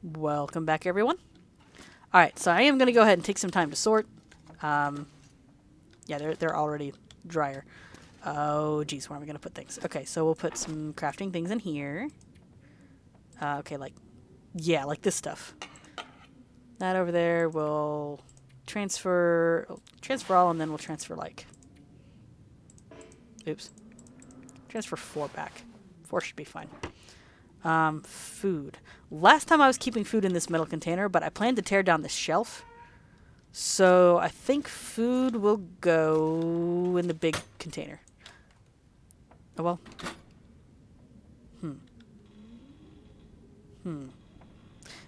Welcome back, everyone. Alright, so I am going to go ahead and take some time to sort. Yeah, they're already drier. Oh, geez, where am I going to put things? Okay, so we'll put some crafting things in here. Okay, like this stuff. That over there will transfer all, and then we'll transfer, like... Oops. Transfer 4 back. 4 should be fine. Food. Last time I was keeping food in this metal container, but I plan to tear down this shelf. So I think food will go in the big container. Oh well.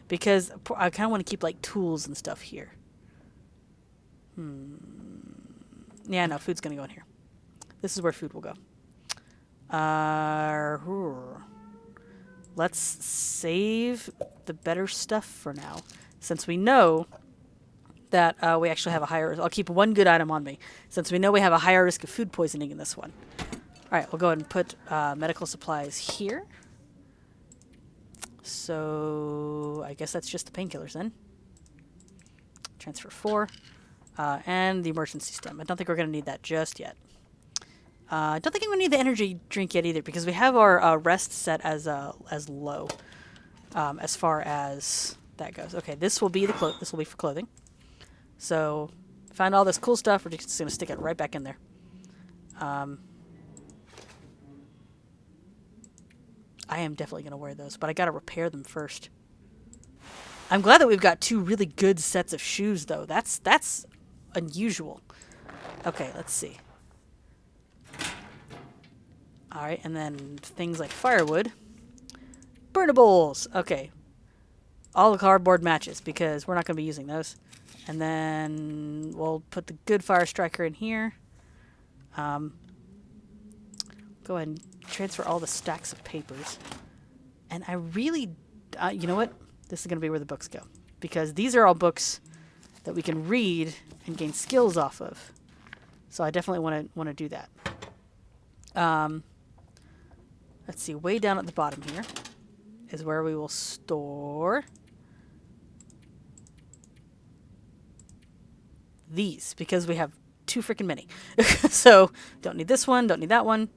Because I kind of want to keep like tools and stuff here. Yeah, no, food's going to go in here. This is where food will go. Let's save the better stuff for now, since we know that we actually have a higher... I'll keep one good item on me, since we know we have a higher risk of food poisoning in this one. Alright, we'll go ahead and put medical supplies here. So, I guess that's just the painkillers then. Transfer 4. And the emergency stem. I don't think we're going to need that just yet. I don't think I'm going to need the energy drink yet either, because we have our rest set as low, as far as that goes. Okay, this will be this will be for clothing. So, found all this cool stuff. We're just going to stick it right back in there. I am definitely going to wear those, but I got to repair them first. I'm glad that we've got 2 really good sets of shoes, though. That's unusual. Okay, let's see. Alright, and then things like firewood. Burnables! Okay. All the cardboard matches, because we're not going to be using those. And then we'll put the good fire striker in here. Go ahead and transfer all the stacks of papers. And I really... you know what? This is going to be where the books go. Because these are all books that we can read and gain skills off of. So I definitely want to do that. Let's see, way down at the bottom here is where we will store these, because we have too freaking many. So, don't need this one, don't need that one.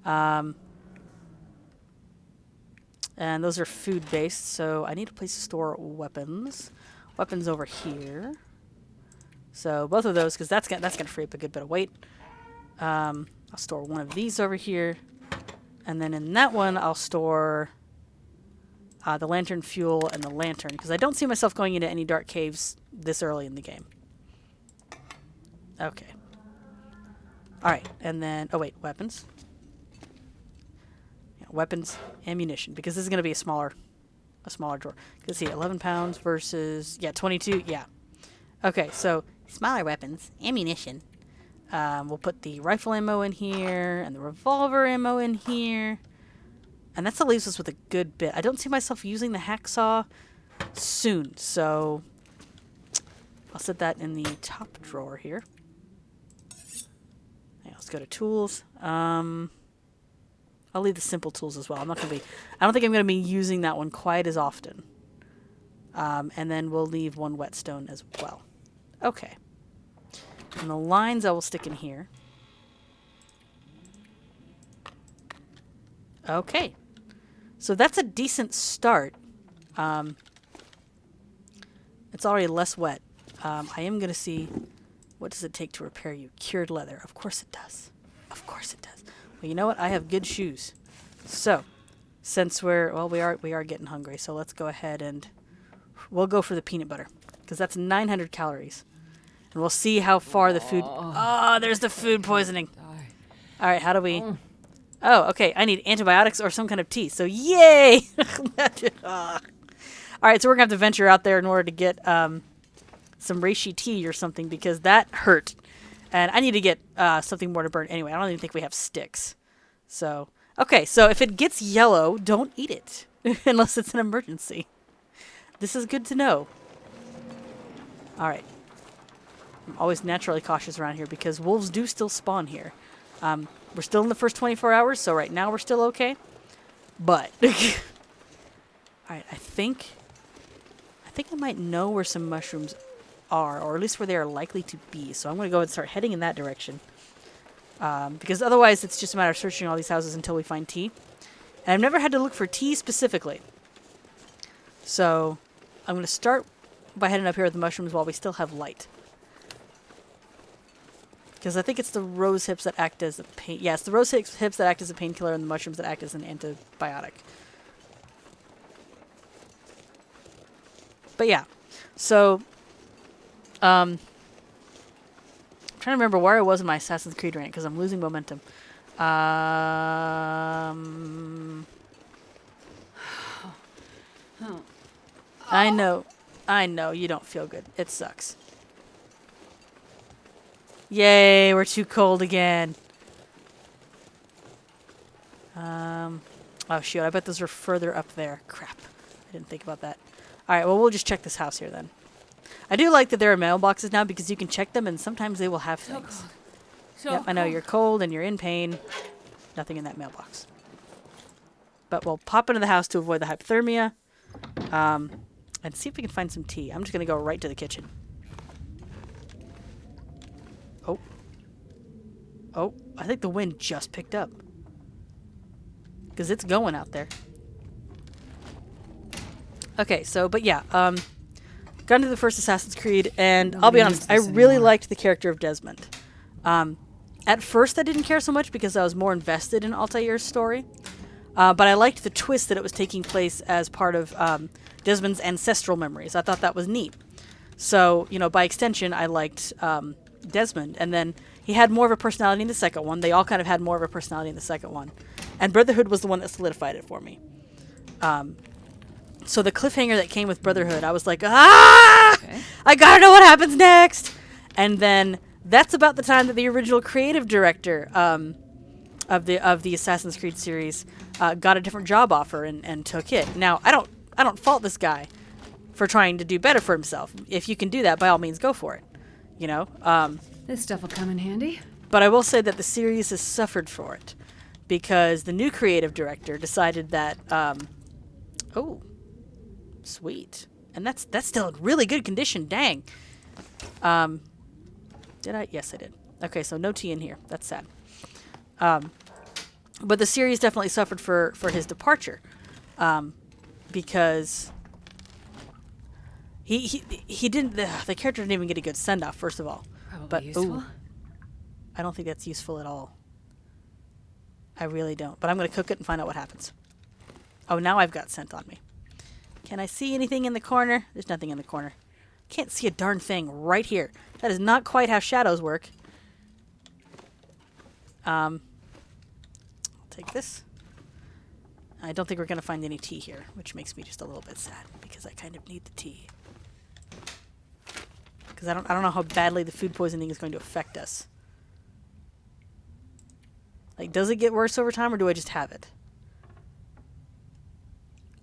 And those are food-based, so I need a place to store weapons. Weapons over here. So, both of those, because that's gonna free up a good bit of weight. I'll store one of these over here. And then in that one, I'll store the lantern fuel and the lantern, because I don't see myself going into any dark caves this early in the game. Okay. Alright, and then... Oh, wait, weapons. Yeah, weapons, ammunition, because this is going to be a smaller drawer. Let's see, 11 pounds versus... Yeah, 22, yeah. Okay, so smaller weapons, ammunition. We'll put the rifle ammo in here, and the revolver ammo in here. And that still leaves us with a good bit. I don't see myself using the hacksaw soon, so I'll set that in the top drawer here. Okay, let's go to tools. I'll leave the simple tools as well. I don't think I'm going to be using that one quite as often. And then we'll leave one whetstone as well. Okay. And the lines I will stick in here. Okay. So that's a decent start. It's already less wet. I am going to see, what does it take to repair you? Cured leather. Of course it does. Of course it does. Well, you know what? I have good shoes. So, since we are getting hungry, so let's go ahead and we'll go for the peanut butter, because that's 900 calories. And we'll see how far the food... Oh, there's the food poisoning. All right, how do we... Oh, okay, I need antibiotics or some kind of tea. So, yay! All right, so we're going to have to venture out there in order to get some reishi tea or something, because that hurt. And I need to get something more to burn. Anyway, I don't even think we have sticks. So, okay, so if it gets yellow, don't eat it. Unless it's an emergency. This is good to know. All right. I'm always naturally cautious around here, because wolves do still spawn here. We're still in the first 24 hours, so right now we're still okay. But, alright, I think think I might know where some mushrooms are, or at least where they are likely to be. So I'm going to go and start heading in that direction. Because otherwise it's just a matter of searching all these houses until we find tea. And I've never had to look for tea specifically. So I'm going to start by heading up here with the mushrooms while we still have light. Because I think it's the rose hips that act as a pain... Yeah, it's the rose hips that act as a painkiller and the mushrooms that act as an antibiotic. But yeah. So... I'm trying to remember where I was in my Assassin's Creed rant because I'm losing momentum. I know, you don't feel good. It sucks. Yay, we're too cold again. Oh shoot, I bet those are further up there. Crap, I didn't think about that. Alright, well we'll just check this house here then. I do like that there are mailboxes now because you can check them and sometimes they will have things. Yep, I know you're cold and you're in pain. Nothing in that mailbox. But we'll pop into the house to avoid the hypothermia. And see if we can find some tea. I'm just going to go right to the kitchen. Oh, I think the wind just picked up. Because it's going out there. Okay, so, but yeah, got into the first Assassin's Creed, and I'll be honest, I really liked the character of Desmond. At first, I didn't care so much because I was more invested in Altair's story. But I liked the twist that it was taking place as part of Desmond's ancestral memories. I thought that was neat. So, you know, by extension, I liked Desmond. And then he had more of a personality in the second one. They all kind of had more of a personality in the second one. And Brotherhood was the one that solidified it for me. So the cliffhanger that came with Brotherhood, I was like, okay. I gotta know what happens next! And then that's about the time that the original creative director of the Assassin's Creed series got a different job offer and took it. Now, I don't fault this guy for trying to do better for himself. If you can do that, by all means, go for it. You know? This stuff will come in handy. But I will say that the series has suffered for it. Because the new creative director decided that... oh. Sweet. And that's still in really good condition. Dang. Did I? Yes, I did. Okay, so no tea in here. That's sad. But the series definitely suffered for his departure. Because... He didn't... The character didn't even get a good send-off, first of all. Probably useful. Ooh, I don't think that's useful at all. I really don't. But I'm going to cook it and find out what happens. Oh, now I've got scent on me. Can I see anything in the corner? There's nothing in the corner. Can't see a darn thing right here. That is not quite how shadows work. I'll take this. I don't think we're going to find any tea here, which makes me just a little bit sad because I kind of need the tea. Because I don't know how badly the food poisoning is going to affect us. Like, does it get worse over time or do I just have it?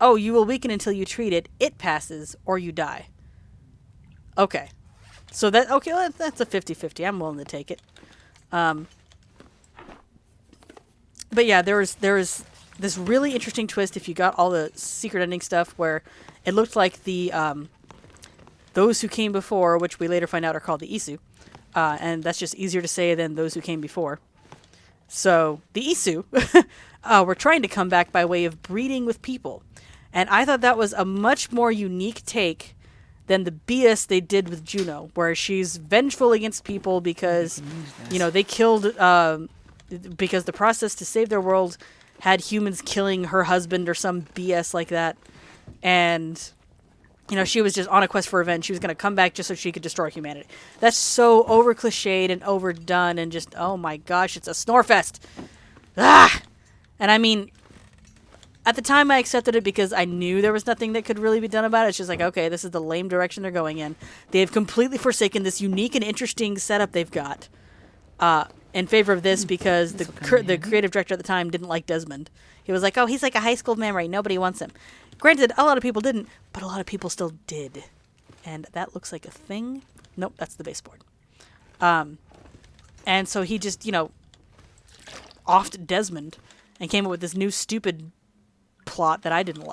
Oh, you will weaken until you treat it. It passes or you die. Okay. So that, okay, well, that's a 50-50. I'm willing to take it. But yeah, there was this really interesting twist if you got all the secret ending stuff where it looked like the, those who came before, which we later find out are called the Isu. And that's just easier to say than those who came before. So the Isu were trying to come back by way of breeding with people. And I thought that was a much more unique take than the BS they did with Juno, where she's vengeful against people because, you know, they killed, because the process to save their world had humans killing her husband or some BS like that. And, you know, she was just on a quest for revenge. She was going to come back just so she could destroy humanity. That's so over-cliched and overdone and just, oh my gosh, it's a snorefest. Ah! And I mean... At the time, I accepted it because I knew there was nothing that could really be done about it. It's just like, okay, this is the lame direction they're going in. They've completely forsaken this unique and interesting setup they've got in favor of this because the creative director at the time didn't like Desmond. He was like, oh, he's like a high school memory. Nobody wants him. Granted, a lot of people didn't, but a lot of people still did. And that looks like a thing. Nope, that's the baseboard. And so he just, you know, offed Desmond and came up with this new stupid plot that I didn't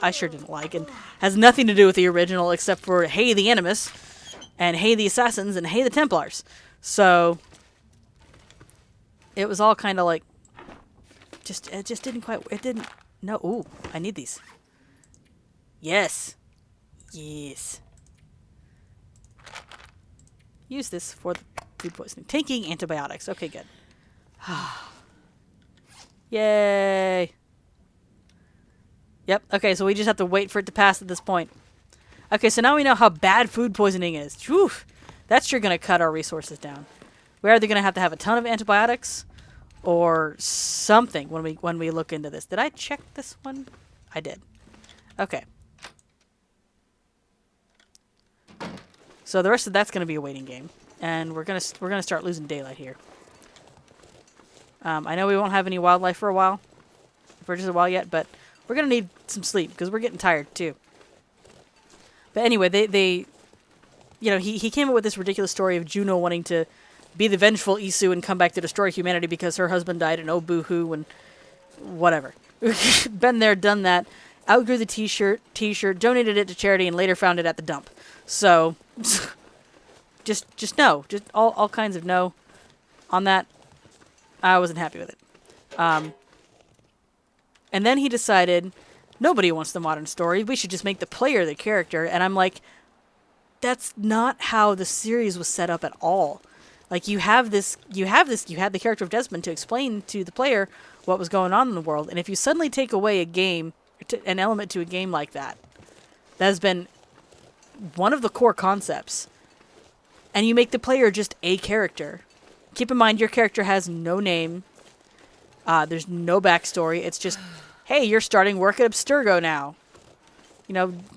I sure didn't like, and has nothing to do with the original except for hey the Animus, and hey the Assassins, and hey the Templars. So it was all kind of like, it just didn't quite, it didn't, no, ooh, I need these. Yes. Yes. Use this for the food poisoning. Taking antibiotics. Okay, good. Yay. Yep, okay, so we just have to wait for it to pass at this point. Okay, so now we know how bad food poisoning is. Whew, that's sure going to cut our resources down. We're either going to have a ton of antibiotics or something when we look into this. Did I check this one? I did. Okay. So the rest of that's going to be a waiting game, and we're gonna start losing daylight here. I know we won't have any wildlife for just a while yet, but we're gonna need some sleep because we're getting tired too. But anyway, they he came up with this ridiculous story of Juno wanting to be the vengeful Isu and come back to destroy humanity because her husband died, and oh boo-hoo, and whatever. Been there, done that. Outgrew the t-shirt, donated it to charity, and later found it at the dump. So, just no. Just all kinds of no on that. I wasn't happy with it. And then he decided, nobody wants the modern story. We should just make the player the character. And I'm like, that's not how the series was set up at all. Like, you had the character of Desmond to explain to the player what was going on in the world. And if you suddenly take away an element to a game like that has been one of the core concepts, and you make the player just a character. Keep in mind, your character has no name. There's no backstory. It's just, hey, you're starting work at Abstergo now.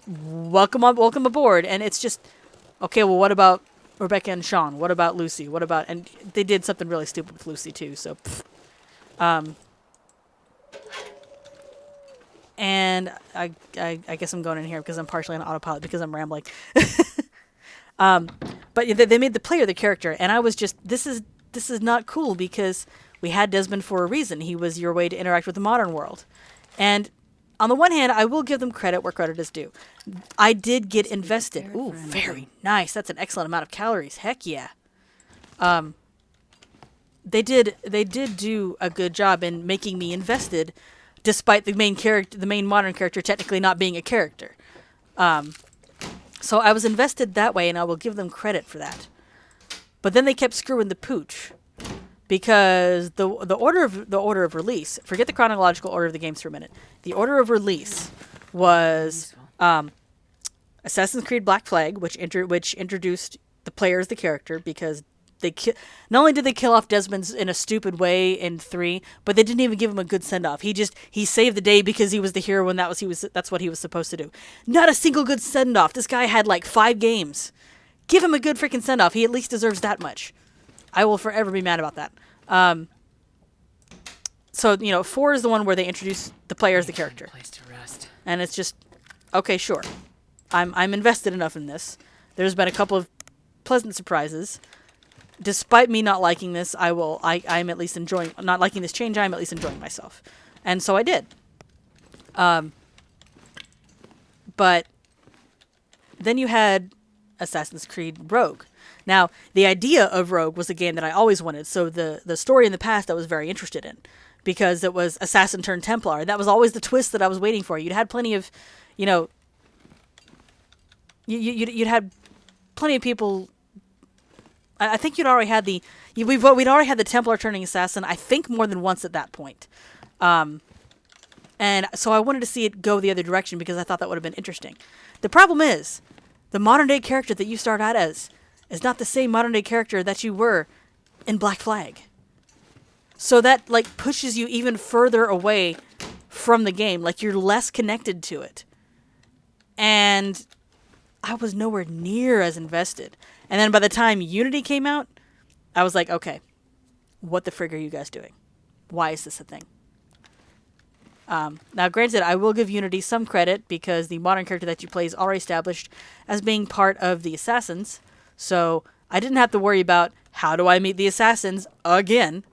Welcome aboard. And it's just, okay, well, what about Rebecca and Sean? What about Lucy? And they did something really stupid with Lucy too, so, and I guess I'm going in here because I'm partially on autopilot because I'm rambling. But they made the player the character, and I was just, this is not cool because we had Desmond for a reason. He was your way to interact with the modern world. And on the one hand, I will give them credit where credit is due. I did get invested. Ooh, very nice. That's an excellent amount of calories. Heck yeah. They did do a good job in making me invested, despite the main modern character technically not being a character. So I was invested that way, and I will give them credit for that. But then they kept screwing the pooch, because the order of release. Forget the chronological order of the games for a minute. The order of release was Assassin's Creed Black Flag, which introduced the player as the character, because not only did they kill off Desmond in a stupid way in 3, but they didn't even give him a good send-off. He saved the day because he was the hero and that's what he was supposed to do. Not a single good send-off. This guy had like 5 games. Give him a good freaking send-off. He at least deserves that much. I will forever be mad about that. So 4 is the one where they introduce the player as the character. Place to rest. And it's just, okay, sure. I'm invested enough in this. There's been a couple of pleasant surprises. Despite me not liking this, I'm at least enjoying, not liking this change, I'm at least enjoying myself. And so I did. But then you had Assassin's Creed Rogue. Now, the idea of Rogue was a game that I always wanted, so the story in the past I was very interested in, because it was Assassin turned Templar. That was always the twist that I was waiting for. You'd had plenty of, you'd had plenty of people. I think we'd already had the Templar turning assassin, I think, more than once at that point. And so I wanted to see it go the other direction because I thought that would have been interesting. The problem is, the modern day character that you start out as is not the same modern day character that you were in Black Flag. So that pushes you even further away from the game. You're less connected to it. And I was nowhere near as invested. And then by the time Unity came out, I was like, okay, what the frig are you guys doing? Why is this a thing? Now, granted, I will give Unity some credit because the modern character that you play is already established as being part of the Assassins. So I didn't have to worry about how do I meet the Assassins again.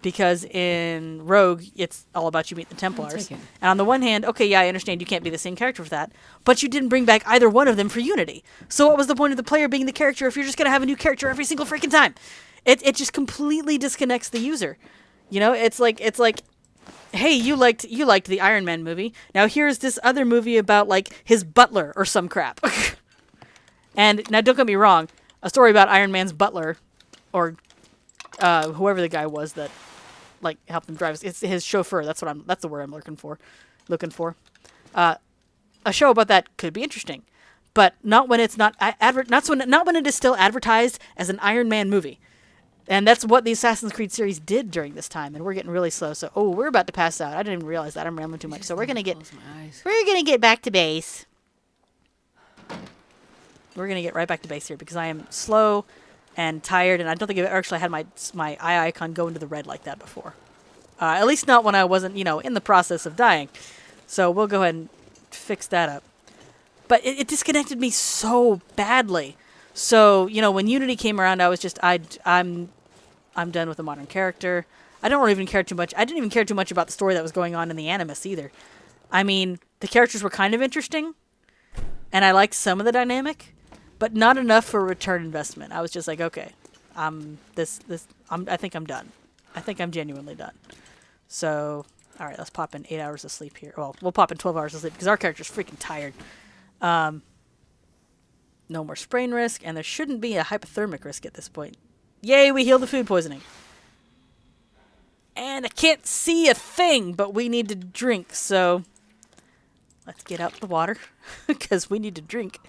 Because in Rogue, it's all about you meet the Templars. take it. And on the one hand, okay, yeah, I understand you can't be the same character for that, but you didn't bring back either one of them for Unity. So what was the point of the player being the character if you're just going to have a new character every single freaking time? It just completely disconnects the user. You know, it's like, hey, you liked the Iron Man movie. Now here's this other movie about like his butler or some crap. And now don't get me wrong, a story about Iron Man's butler or whoever the guy was that like helped him drive. It's his chauffeur. That's the word I'm looking for. A show about that could be interesting, but not when it's not not when it is still advertised as an Iron Man movie. And that's what the Assassin's Creed series did during this time, and we're getting really slow. So, we're about to pass out. I didn't even realize that. I'm rambling too much. So we're gonna get back to base. We're gonna get right back to base here because I am slow and tired, and I don't think I've actually had my eye icon go into the red like that before. At least not when I wasn't, in the process of dying. So we'll go ahead and fix that up. But it disconnected me so badly. So, when Unity came around, I was just, I'm done with the modern character. I don't even care too much. I didn't even care too much about the story that was going on in the Animus either. I mean, the characters were kind of interesting, and I liked some of the dynamic, but not enough for a return investment. I was just like, okay, I think I'm done. I think I'm genuinely done. So, all right, let's pop in 8 hours of sleep here. Well, we'll pop in 12 hours of sleep because our character's freaking tired. No more sprain risk, and there shouldn't be a hypothermic risk at this point. Yay, we healed the food poisoning. And I can't see a thing, but we need to drink, so let's get out the water because we need to drink.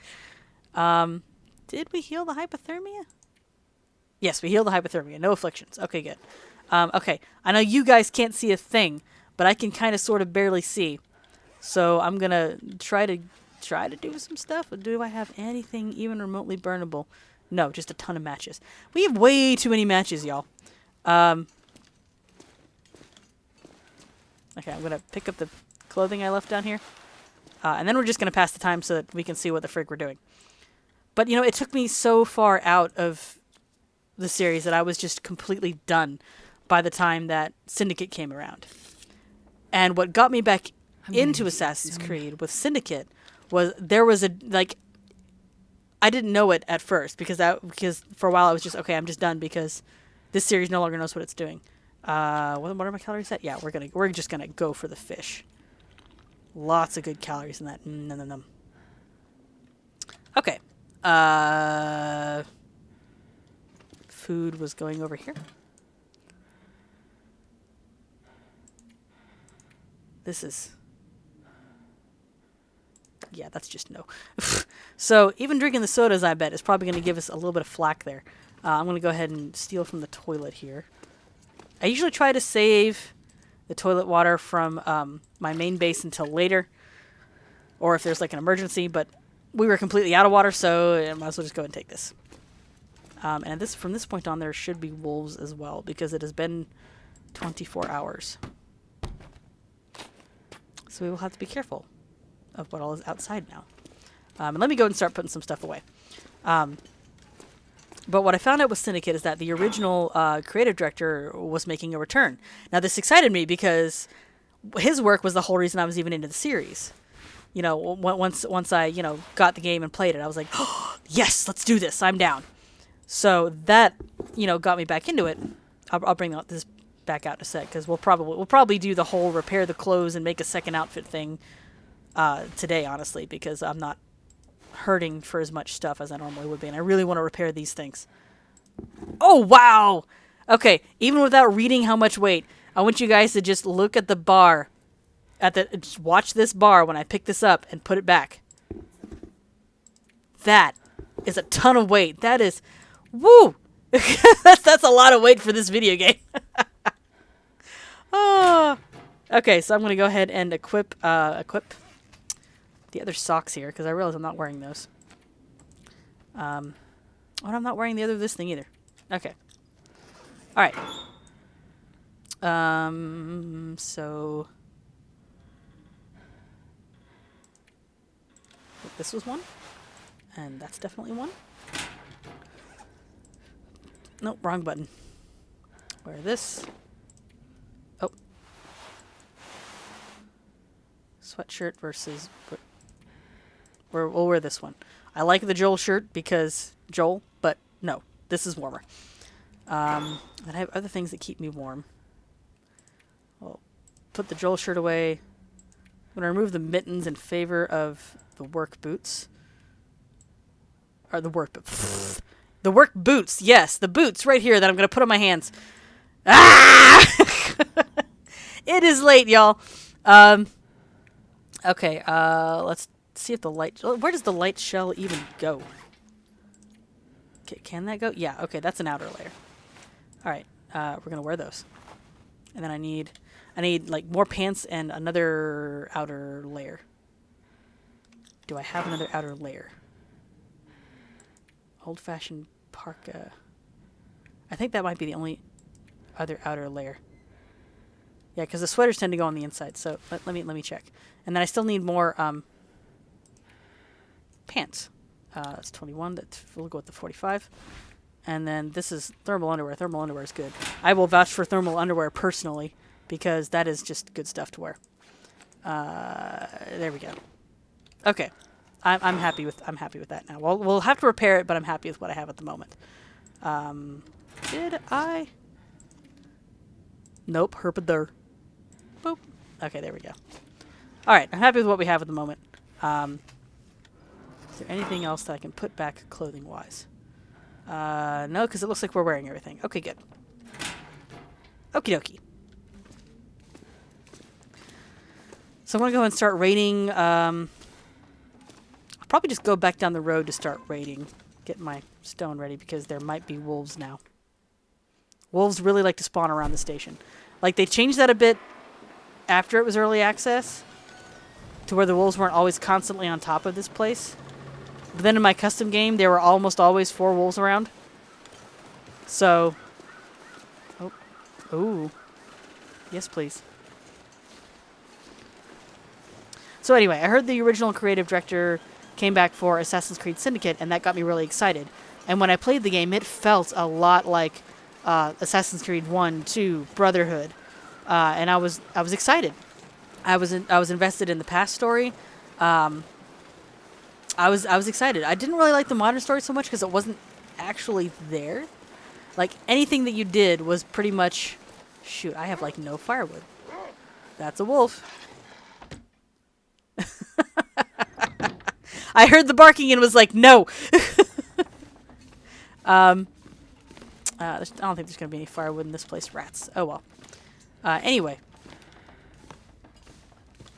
Did we heal the hypothermia? Yes, we healed the hypothermia. No afflictions. Okay, good. Okay, I know you guys can't see a thing, but I can kind of sort of barely see. So I'm going to try to do some stuff. Do I have anything even remotely burnable? No, just a ton of matches. We have way too many matches, y'all. Okay, I'm going to pick up the clothing I left down here. And then we're just going to pass the time so that we can see what the frig we're doing. But, it took me so far out of the series that I was just completely done by the time that Syndicate came around. And what got me back into Assassin's Creed with Syndicate was there was I didn't know it at first because for a while I was just, okay, I'm just done because this series no longer knows what it's doing. What are my calories at? Yeah, we're just gonna go for the fish. Lots of good calories in that. Okay. Food was going over here. This is... Yeah, that's just no. So even drinking the sodas, I bet, is probably going to give us a little bit of flack there. I'm going to go ahead and steal from the toilet here. I usually try to save the toilet water from my main base until later, or if there's like an emergency, but we were completely out of water, so I might as well just go ahead and take this. And from this point on, there should be wolves as well, because it has been 24 hours. So we will have to be careful of what all is outside now. And let me go and start putting some stuff away. But what I found out with Syndicate is that the original creative director was making a return. Now, this excited me because his work was the whole reason I was even into the series. Once I, got the game and played it, I was like, oh, yes, let's do this. I'm down. So that, got me back into it. I'll bring this back out in a sec because we'll probably do the whole repair the clothes and make a second outfit thing today, honestly, because I'm not hurting for as much stuff as I normally would be, and I really want to repair these things. Oh, wow! Okay, even without reading how much weight, I want you guys to just look at the bar. Just watch this bar when I pick this up and put it back. That is a ton of weight. That is... Woo! that's a lot of weight for this video game. Oh. Okay, so I'm going to go ahead and equip the other socks here, because I realize I'm not wearing those. I'm not wearing this thing either. Okay. Alright. So... This was one. And that's definitely one. Nope, wrong button. Wear this. Sweatshirt versus... We'll wear this one. I like the Joel shirt because Joel, but no, this is warmer. And I have other things that keep me warm. I'll put the Joel shirt away. I'm going to remove the mittens in favor of the work boots. Or the work boots. The work boots, yes, the boots right here that I'm going to put on my hands. Ah! It is late, y'all. Okay, let's see if the light... Where does the light shell even go? Can that go? Yeah, okay, that's an outer layer. Alright, we're going to wear those. And then I need like more pants and another outer layer. Do I have another outer layer? Old-fashioned parka. I think that might be the only other outer layer. Yeah, because the sweaters tend to go on the inside. So let me check. And then I still need more pants. That's 21. We'll go with the 45. And then this is thermal underwear. Thermal underwear is good. I will vouch for thermal underwear personally because that is just good stuff to wear. There we go. Okay. I'm happy with that now. We'll have to repair it, but I'm happy with what I have at the moment. Did I? Nope, herpadur. Boop. Okay, there we go. All right, I'm happy with what we have at the moment. Is there anything else that I can put back clothing-wise? No, because it looks like we're wearing everything. Okay, good. Okie dokie. So I'm going to go and start raiding. I'll probably just go back down the road to start raiding. Get my stone ready because there might be wolves now. Wolves really like to spawn around the station. Like, they changed that a bit after it was early access to where the wolves weren't always constantly on top of this place. But then in my custom game, there were almost always 4 wolves around. So... Oh. Ooh. Yes, please. So anyway, I heard the original creative director came back for Assassin's Creed Syndicate, and that got me really excited. And when I played the game, it felt a lot like Assassin's Creed 1, 2, Brotherhood. And I was excited. I was invested in the past story. I was excited. I didn't really like the modern story so much because it wasn't actually there. Like, anything that you did was pretty much... Shoot, I have, like, no firewood. That's a wolf. I heard the barking and was like, no! I don't think there's going to be any firewood in this place. Rats. Oh, well. Anyway.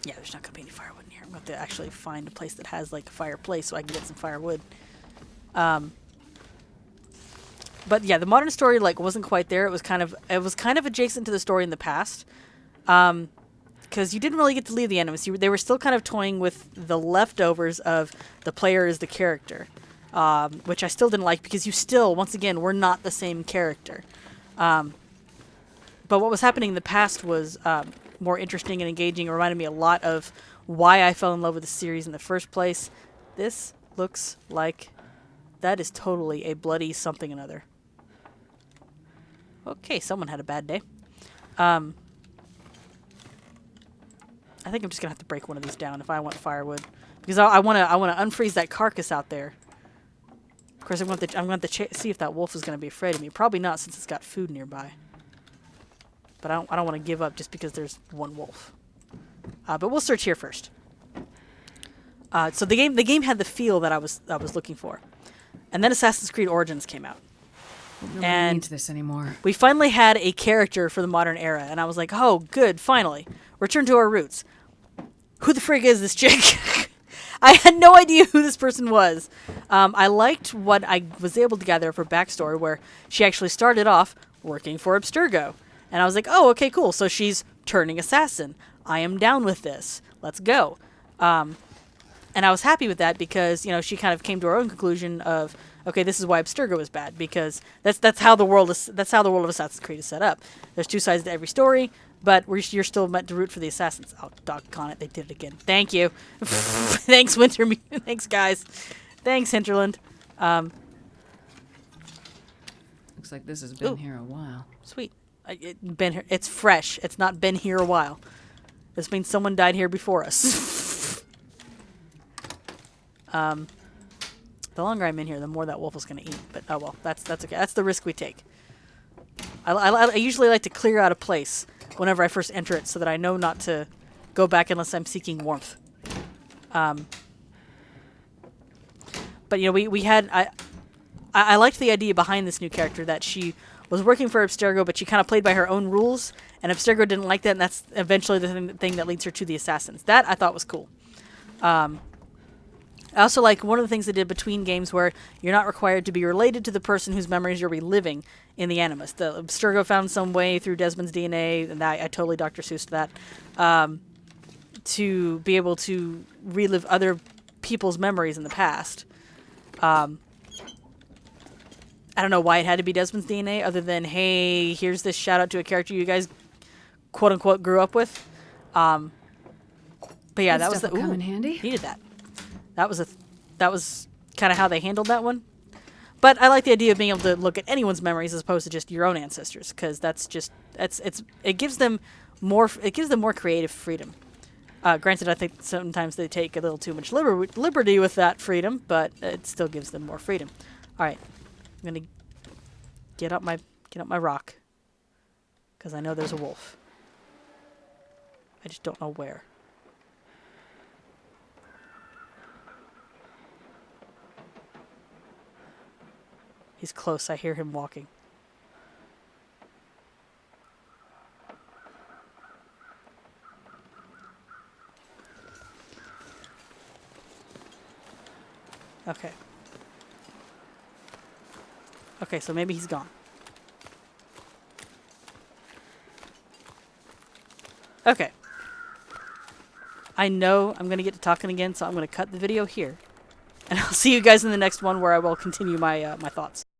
Yeah, there's not going to be any firewood in here. I'm going to have to actually find a place that has, like, a fireplace so I can get some firewood. But yeah, the modern story, like, wasn't quite there. It was kind of adjacent to the story in the past. Because you didn't really get to leave the enemies. They were still kind of toying with the leftovers of the player as the character. Which I still didn't like because you still, once again, were not the same character. But what was happening in the past was more interesting and engaging. It reminded me a lot of why I fell in love with the series in the first place. This looks like that is totally a bloody something or another. Okay, someone had a bad day. I think I'm just gonna have to break one of these down if I want firewood, because I want to unfreeze that carcass out there. Of course, I'm going to see if that wolf is going to be afraid of me. Probably not, since it's got food nearby. But I don't want to give up just because there's one wolf. But we'll search here first. So the game had the feel that I was looking for, and then Assassin's Creed Origins came out. Nobody needs this anymore. We finally had a character for the modern era, and I was like, oh, good, finally. Return to our roots. Who the frig is this chick? I had no idea who this person was. I liked what I was able to gather of her backstory, where she actually started off working for Abstergo. And I was like, oh, okay, cool. So she's turning assassin. I am down with this. Let's go. And I was happy with that because, you know, she kind of came to her own conclusion of, okay, this is why Abstergo is bad, because that's how the world of Assassin's Creed is set up. There's 2 sides to every story, but you're still meant to root for the assassins. Oh, doggone it, they did it again. Thank you. Thanks, Winter. Thanks, guys. Thanks, Hinterland. Looks like this has been here a while. Sweet. Been here. It's fresh. It's not been here a while. This means someone died here before us. The longer I'm in here, the more that wolf is going to eat. But oh well, that's okay. That's the risk we take. I usually like to clear out a place whenever I first enter it so that I know not to go back unless I'm seeking warmth. But you know, we had I liked the idea behind this new character that she was working for Abstergo, but she kind of played by her own rules, and Abstergo didn't like that, and that's eventually the thing that leads her to the assassins. That I thought was cool. I also like one of the things they did between games where you're not required to be related to the person whose memories you're reliving in the Animus. The Abstergo found some way through Desmond's DNA, and I totally Dr. Seuss'd that, to be able to relive other people's memories in the past. I don't know why it had to be Desmond's DNA, other than, hey, here's this shout out to a character you guys quote unquote grew up with. But yeah, that was the come in handy. Needed that. That was kind of how they handled that one. But I like the idea of being able to look at anyone's memories as opposed to just your own ancestors, because it gives them more creative freedom. Granted, I think sometimes they take a little too much liberty with that freedom, but it still gives them more freedom. All right, I'm gonna get up my rock, because I know there's a wolf. I just don't know where. He's close. I hear him walking. Okay. Okay, so maybe he's gone. Okay. I know I'm going to get to talking again, so I'm going to cut the video here. And I'll see you guys in the next one where I will continue my my thoughts.